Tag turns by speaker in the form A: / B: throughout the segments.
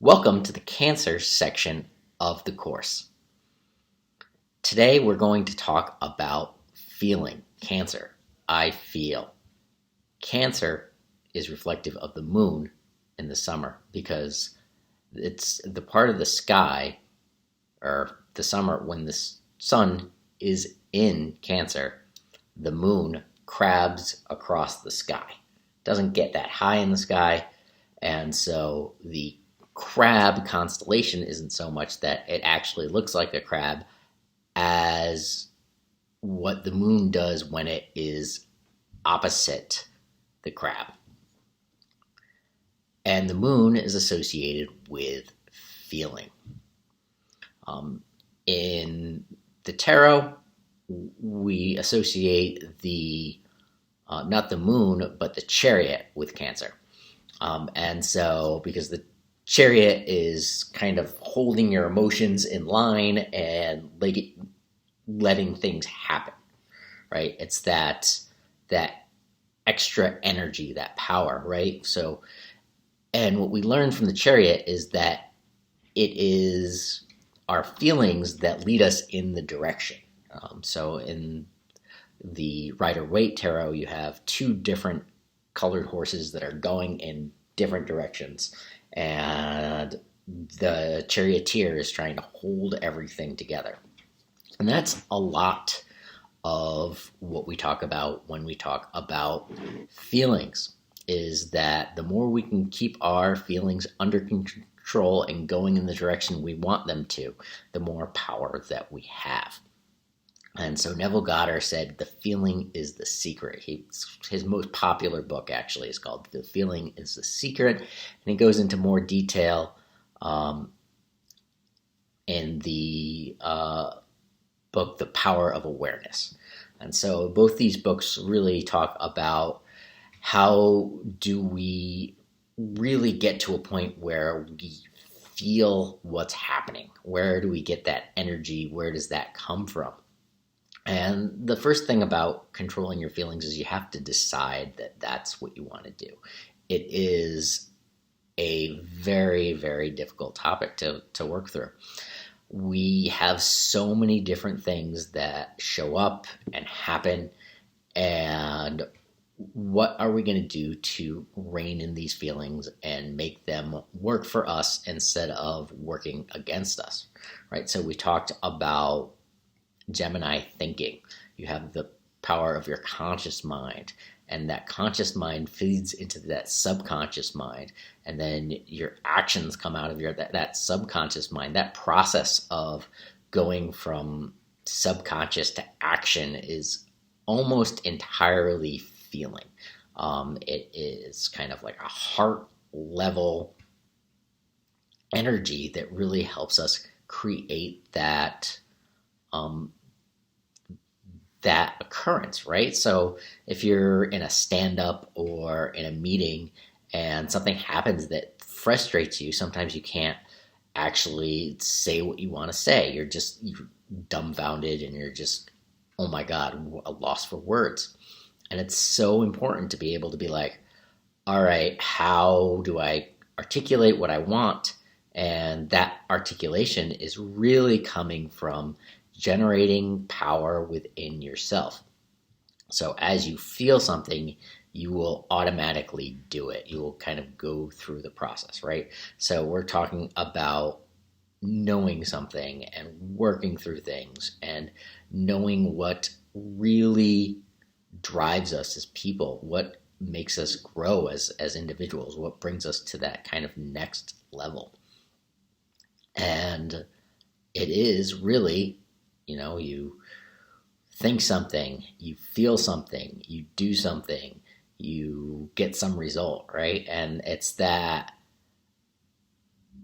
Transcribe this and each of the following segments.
A: Welcome to the Cancer section of the course. Today we're going to talk about feeling. Cancer. I feel. Cancer is reflective of the moon in the summer because it's the part of the sky, or the summer, when the sun is in Cancer, the moon crabs across the sky. Doesn't get that high in the sky, and so the crab constellation isn't so much that it actually looks like a crab as what the moon does when it is opposite the crab. And the moon is associated with feeling. In the tarot, we associate the not the moon, but the chariot with Cancer. And so, because the chariot is kind of holding your emotions in line and letting things happen, right? It's that extra energy, that power, right? So, and what we learn from the chariot is that it is our feelings that lead us in the direction. So in the Rider-Waite tarot, you have two different colored horses that are going in different directions, and the charioteer is trying to hold everything together. And that's a lot of what we talk about when we talk about feelings, is that the more we can keep our feelings under control and going in the direction we want them to, the more power that we have. And so Neville Goddard said the feeling is the secret. His most popular book actually is called The Feeling is the Secret, and he goes into more detail in the book The Power of Awareness. And so both these books really talk about how do we really get to a point where we feel what's happening. Where do we get that energy? Where does that come from? And the first thing about controlling your feelings is you have to decide that that's what you want to do. It is a very, very difficult topic to work through. We have so many different things that show up and happen, and what are we going to do to rein in these feelings and make them work for us instead of working against us, right? So we talked about Gemini thinking. You have the power of your conscious mind, and that conscious mind feeds into that subconscious mind, and then your actions come out of that subconscious mind. That process of going from subconscious to action is almost entirely feeling. It is kind of like a heart level energy that really helps us create that occurrence, right? So if you're in a stand-up or in a meeting and something happens that frustrates you, sometimes you can't actually say what you want to say. You're dumbfounded and you're just, oh my God, a loss for words. And it's so important to be able to be like, all right, how do I articulate what I want? And that articulation is really coming from generating power within yourself. So as you feel something, you will automatically do it. You will kind of go through the process, right? So we're talking about knowing something and working through things and knowing what really drives us as people, what makes us grow as individuals, what brings us to that kind of next level. And it is really, you think something, you feel something, you do something, you get some result, right? And it's that,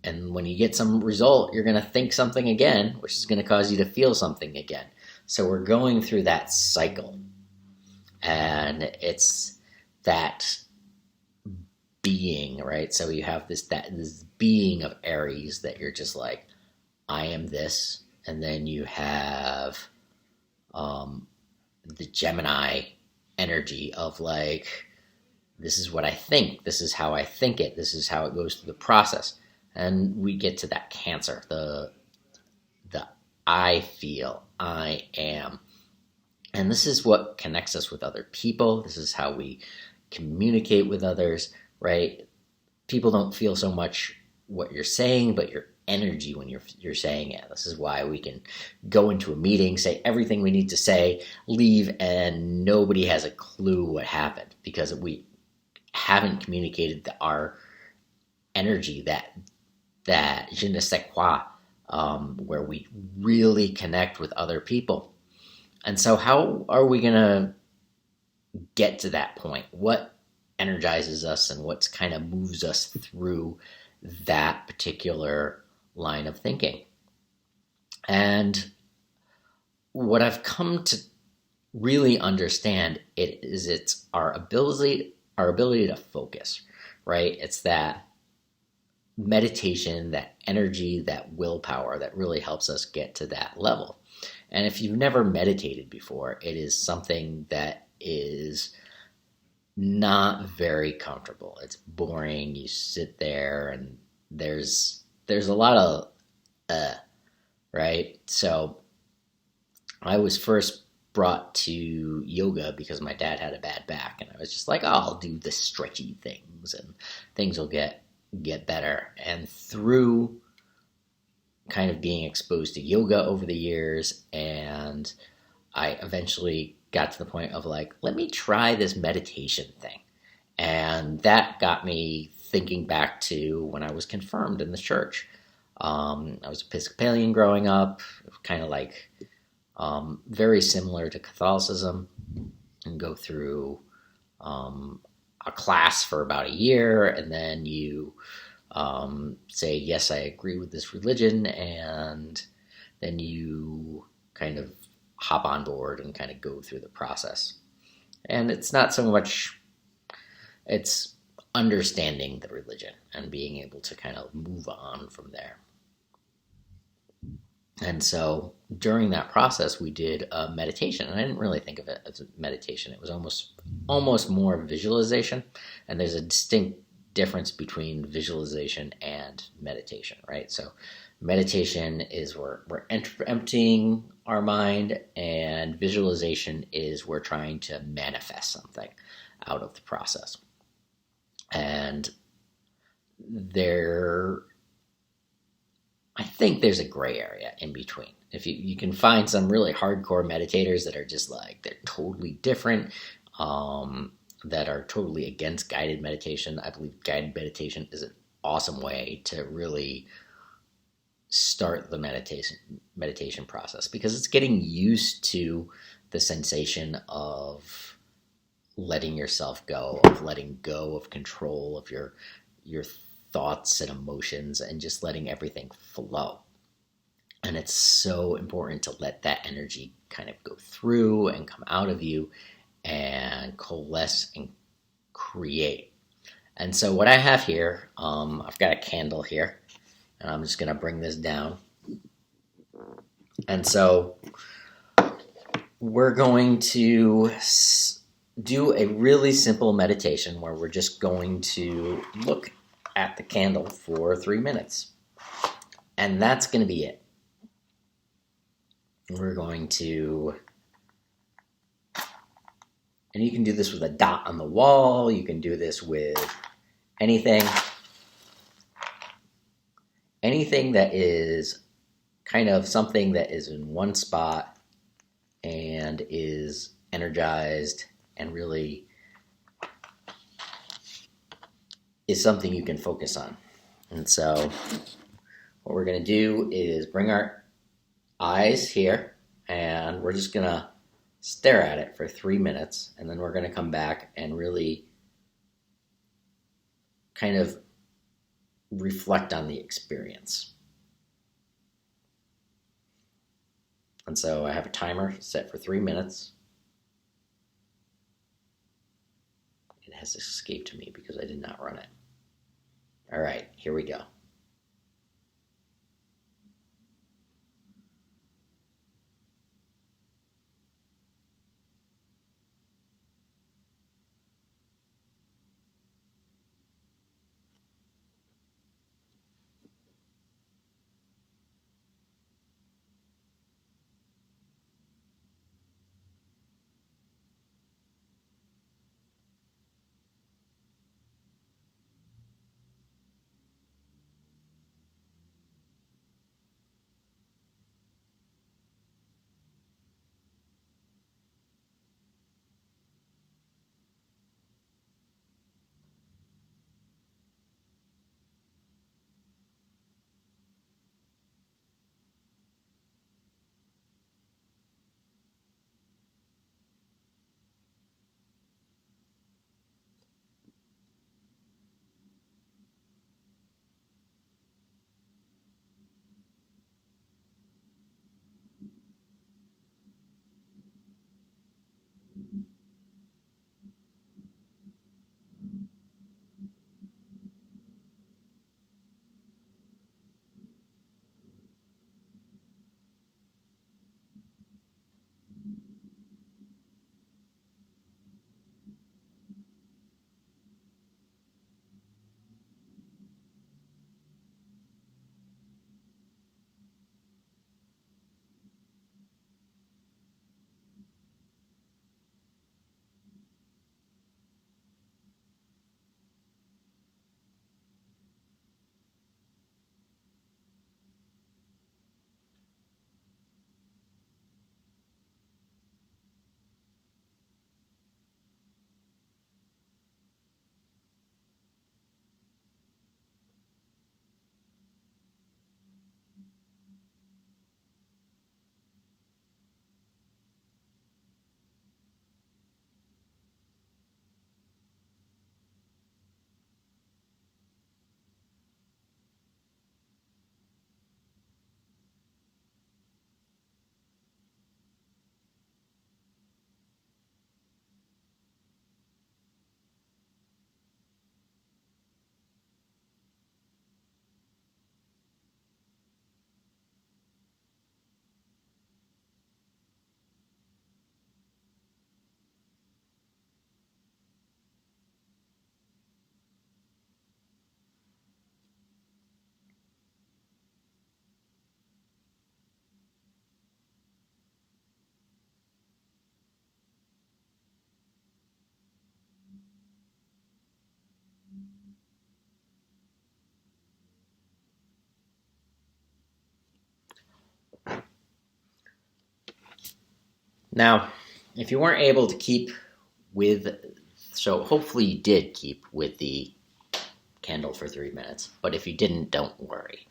A: and when you get some result, you're going to think something again, which is going to cause you to feel something again. So we're going through that cycle, and it's that being, right? So you have this being of Aries that you're just like, I am this. And then you have the Gemini energy of like, this is what I think, this is how I think it, this is how it goes through the process. and we get to that Cancer, the I feel, I am. And this is what connects us with other people. This is how we communicate with others, right? People don't feel so much what you're saying, but your energy when you're saying it. This is why we can go into a meeting, say everything we need to say, leave, and nobody has a clue what happened because we haven't communicated our energy, that je ne sais quoi, where we really connect with other people. And so how are we going to get to that point? What energizes us and what's kind of moves us through that particular line of thinking? And what I've come to really understand it's our ability to focus, right? It's that meditation, that energy, that willpower that really helps us get to that level. And if you've never meditated before, it is something that is not very comfortable. It's boring. You sit there and there's a lot of right? So I was first brought to yoga because my dad had a bad back, and I was just like, oh, I'll do the stretchy things and things will get better. And through kind of being exposed to yoga over the years, and I eventually got to the point of like, let me try this meditation thing. And that got me thinking back to when I was confirmed in the church. I was Episcopalian growing up, kind of like very similar to Catholicism, and go through a class for about a year, and then you say, yes, I agree with this religion, and then you kind of hop on board and kind of go through the process. And it's not so much, it's understanding the religion and being able to kind of move on from there. And so during that process, we did a meditation, and I didn't really think of it as a meditation. It was almost more visualization, and there's a distinct difference between visualization and meditation, right? So meditation is we're emptying our mind, and visualization is we're trying to manifest something out of the process. And I think there's a gray area in between. If you can find some really hardcore meditators that are just like, they're totally different, that are totally against guided meditation. I believe guided meditation is an awesome way to really start the meditation process, because it's getting used to the sensation of letting yourself go, of letting go of control of your thoughts and emotions, and just letting everything flow. And it's so important to let that energy kind of go through and come out of you and coalesce and create. And so what I have here, I've got a candle here, and I'm just going to bring this down. And so we're going to do a really simple meditation where we're just going to look at the candle for 3 minutes. And that's going to be it. We're going to, and you can do this with a dot on the wall. You can do this with anything that is kind of something that is in one spot and is energized and really is something you can focus on. And so what we're going to do is bring our eyes here, and we're just going to stare at it for 3 minutes, and then we're going to come back and really kind of reflect on the experience. And so I have a timer set for 3 minutes. It has escaped me because I did not run it. All right, here we go. Now, if you weren't able to keep with, so hopefully you did keep with the candle for 3 minutes, but if you didn't, don't worry.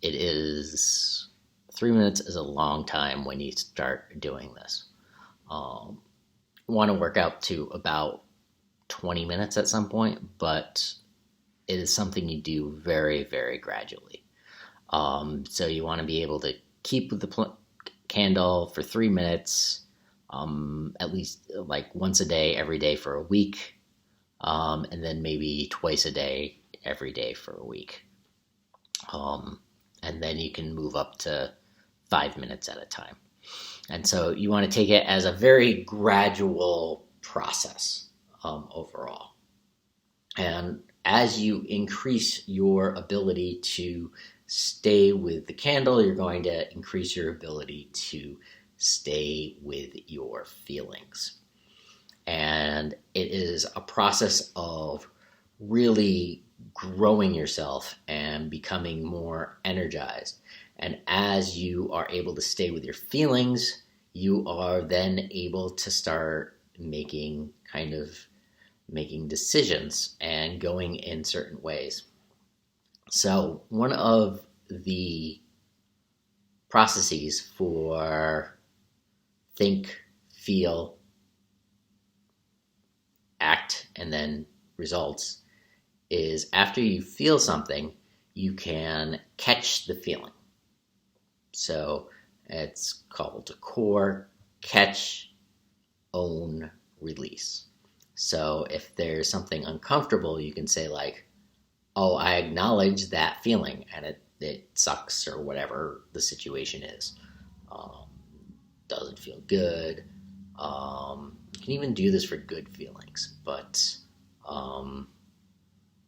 A: It is 3 minutes is a long time when you start doing this. Want to work out to about 20 minutes at some point, but it is something you do very, very gradually. So you want to be able to keep with the candle for 3 minutes, at least like once a day, every day for a week, and then maybe twice a day, every day for a week. And then you can move up to 5 minutes at a time. And so you want to take it as a very gradual process overall. And as you increase your ability to stay with the candle, you're going to increase your ability to stay with your feelings. And it is a process of really growing yourself and becoming more energized. And as you are able to stay with your feelings, you are then able to start making decisions and going in certain ways. So one of the processes for think, feel, act, and then results is after you feel something, you can catch the feeling. So it's called core, catch, own, release. So if there's something uncomfortable, you can say like, oh, I acknowledge that feeling and it sucks or whatever the situation is. Doesn't feel good. You can even do this for good feelings, but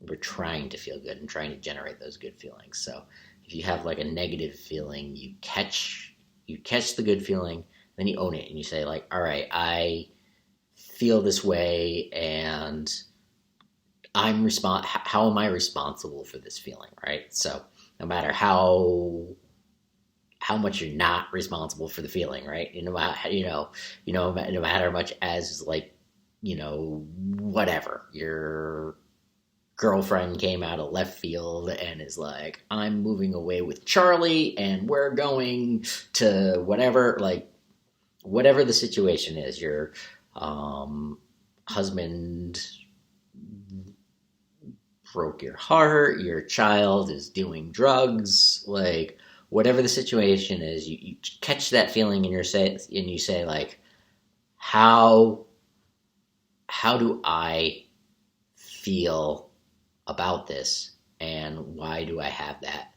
A: we're trying to feel good and trying to generate those good feelings. So if you have like a negative feeling, you catch the good feeling, then you own it and you say like, all right, I feel this way and how am I responsible for this feeling, right? So no matter how much you're not responsible for the feeling, right? No matter how much as like, whatever, your girlfriend came out of left field and is like, I'm moving away with Charlie and we're going to whatever the situation is. Your husband broke your heart, your child is doing drugs, like whatever the situation is, you catch that feeling and you say like, how do I feel about this, and why do I have that?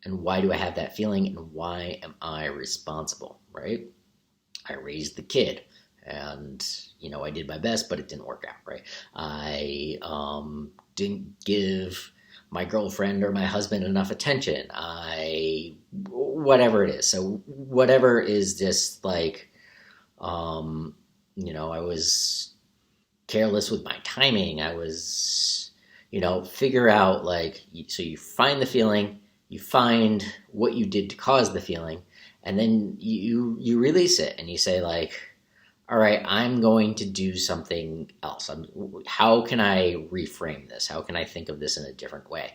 A: And why do I have that feeling, and why am I responsible, right? I raised the kid, and I did my best, but it didn't work out, right? I didn't give my girlfriend or my husband enough attention. Whatever it is. So whatever is just like, I was careless with my timing. I was, figure out like, so you find the feeling, you find what you did to cause the feeling, and then you release it and you say like, all right, I'm going to do something else. How can I reframe this? How can I think of this in a different way?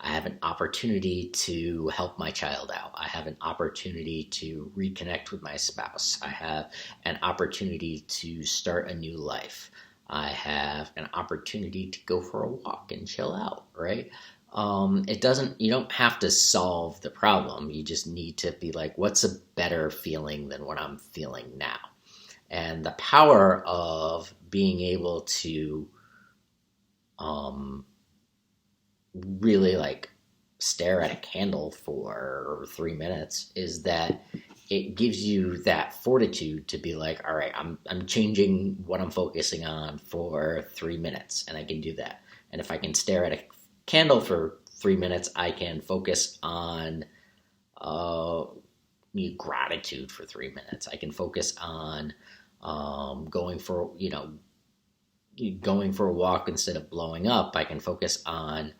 A: I have an opportunity to help my child out. I have an opportunity to reconnect with my spouse. I have an opportunity to start a new life. I have an opportunity to go for a walk and chill out, right? You don't have to solve the problem. You just need to be like, what's a better feeling than what I'm feeling now? And the power of being able to really like stare at a candle for 3 minutes is that it gives you that fortitude to be like, all right, I'm changing what I'm focusing on for 3 minutes, and I can do that. And if I can stare at a candle for 3 minutes, I can focus on gratitude for 3 minutes. I can focus on going for a walk instead of blowing up. I can focus on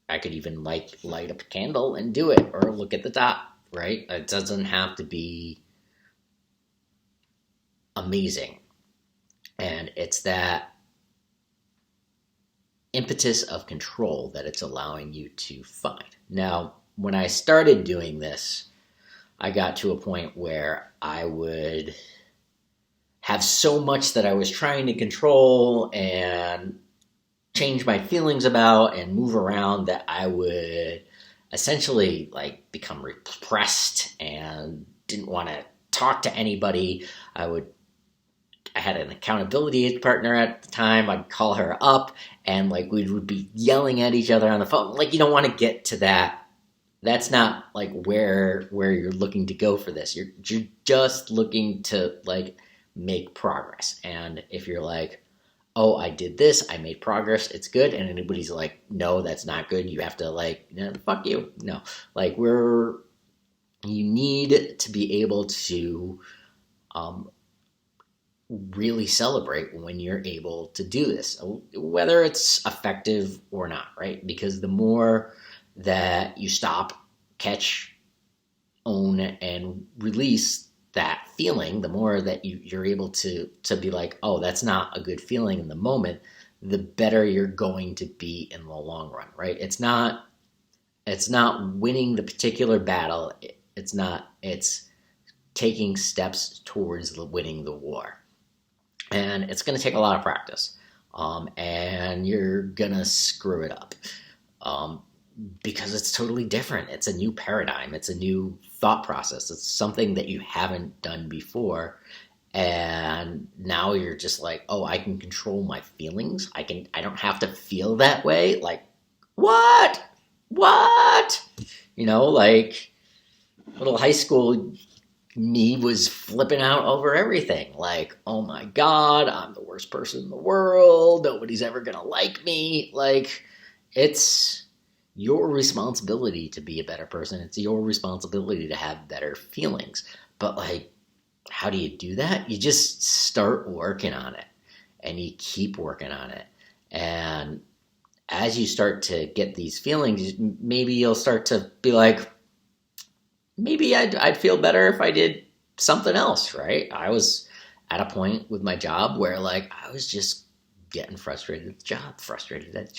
A: I could even like light up a candle and do it, or look at the top, right? It doesn't have to be amazing. And it's that impetus of control that it's allowing you to find. Now, when I started doing this, I got to a point where I would have so much that I was trying to control and change my feelings about and move around that I would essentially like become repressed and didn't want to talk to anybody. I had an accountability partner at the time. I'd call her up and like we would be yelling at each other on the phone. Like, you don't want to get to that. That's not like where you're looking to go for this. You're just looking to like make progress. And if you're like, oh, I did this, I made progress, it's good, and anybody's like, no, that's not good, you have to like, no, fuck you. No. Like you need to be able to really celebrate when you're able to do this, whether it's effective or not, right? Because the more that you stop, catch, own, and release that feeling, the more that you're able to be like, oh, that's not a good feeling in the moment, the better you're going to be in the long run, right? It's not winning the particular battle. It's taking steps towards winning the war. And it's going to take a lot of practice. And you're going to screw it up. Because it's totally different. It's a new paradigm. It's a new thought process. It's something that you haven't done before. And now you're just like, oh, I can control my feelings. I don't have to feel that way. Like, what? Like little high school me was flipping out over everything. Like, oh my God, I'm the worst person in the world. Nobody's ever going to like me. Like, it's your responsibility to be a better person. It's your responsibility to have better feelings. But like, how do you do that? You just start working on it, and you keep working on it. And as you start to get these feelings, maybe you'll start to be like, maybe I'd feel better if I did something else, right? I was at a point with my job where like I was just getting frustrated at the job, frustrated at the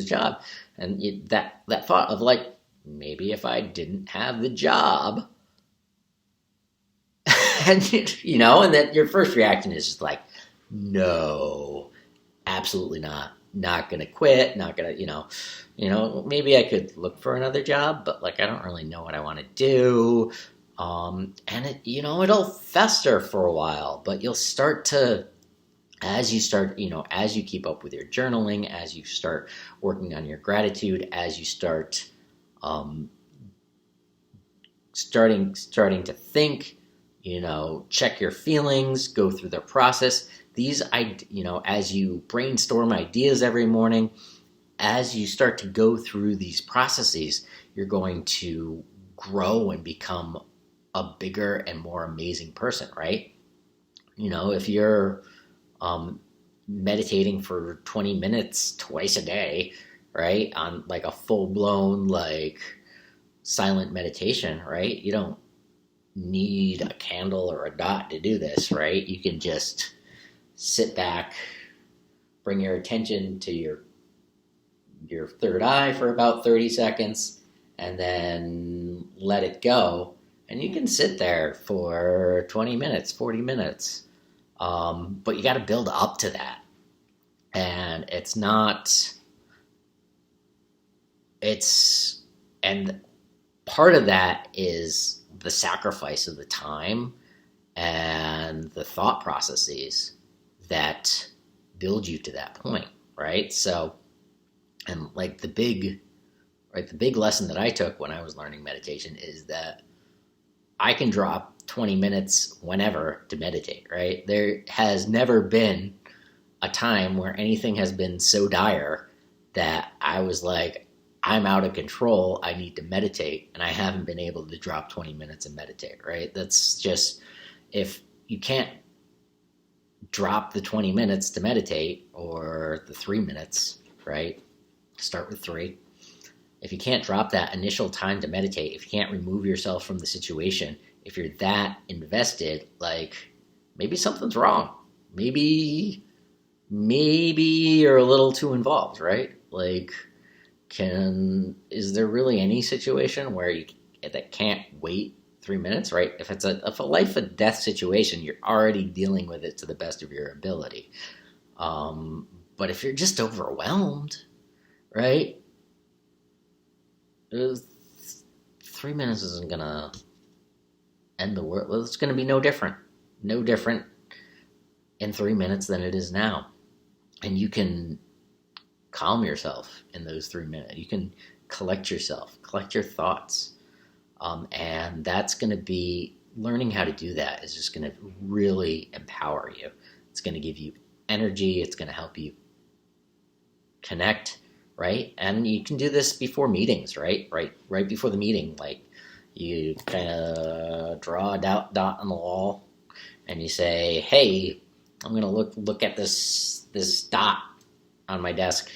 A: job. And that thought of like, maybe if I didn't have the job, and and then your first reaction is just like, no, absolutely not gonna quit, not gonna, maybe I could look for another job, but like I don't really know what I want to do. And it'll fester for a while, but you'll start to, as you keep up with your journaling, as you start working on your gratitude, as you start starting to think, check your feelings, go through the process. As you brainstorm ideas every morning, as you start to go through these processes, you're going to grow and become a bigger and more amazing person, right? If you're meditating for 20 minutes twice a day, right, on like a full-blown like silent meditation, right, you don't need a candle or a dot to do this, right? You can just sit back, bring your attention to your third eye for about 30 seconds, and then let it go, and you can sit there for 20 minutes, 40 minutes. But you got to build up to that. And and part of that is the sacrifice of the time and the thought processes that build you to that point, right? So, and like the big lesson that I took when I was learning meditation is that I can drop 20 minutes whenever to meditate, right? There has never been a time where anything has been so dire that I was like, I'm out of control, I need to meditate, and I haven't been able to drop 20 minutes and meditate, right? That's just, if you can't drop the 20 minutes to meditate or the 3 minutes, right? Start with 3. If you can't drop that initial time to meditate, if you can't remove yourself from the situation, if you're that invested, like, maybe something's wrong. Maybe you're a little too involved, right? Like, is there really any situation where that can't wait 3 minutes, right? If it's a life or death situation, you're already dealing with it to the best of your ability. But if you're just overwhelmed, right? 3 minutes isn't gonna end the world. It's gonna be no different in 3 minutes than it is now. And you can calm yourself in those 3 minutes. You can collect yourself, collect your thoughts. And that's going to be, learning how to do that is just going to really empower you. It's going to give you energy. It's going to help you connect, right? And you can do this before meetings, right? Right before the meeting, like, you kind of draw a dot on the wall and you say, hey, I'm going to look at this dot on my desk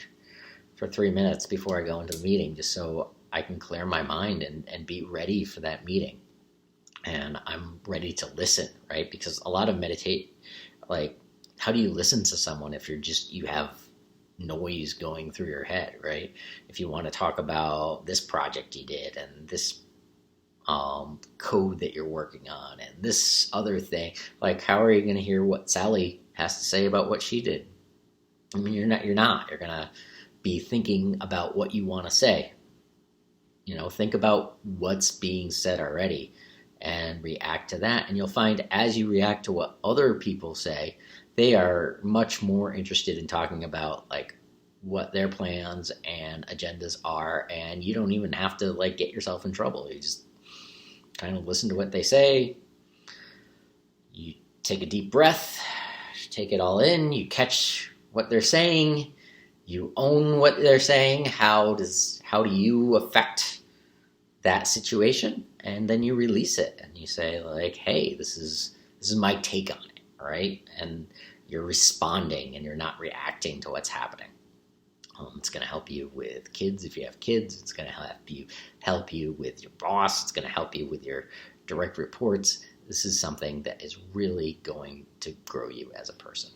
A: for 3 minutes before I go into the meeting, just so I can clear my mind and be ready for that meeting. And I'm ready to listen, right? Because a lot of like, how do you listen to someone if you have noise going through your head, right? If you want to talk about this project you did and this code that you're working on and this other thing, like, how are you going to hear what Sally has to say about what she did? I mean, you're going to be thinking about what you want to say. Think about what's being said already and react to that. And you'll find as you react to what other people say, they are much more interested in talking about, like, what their plans and agendas are. And you don't even have to, like, get yourself in trouble. You just kind of listen to what they say. You take a deep breath, take it all in, you catch what they're saying, you own what they're saying. How do you affect that situation? And then you release it and you say, like, hey, this is my take on it, right? And you're responding and you're not reacting to what's happening. It's going to help you with kids if you have kids. It's going to help you with your boss. It's going to help you with your direct reports. This is something that is really going to grow you as a person.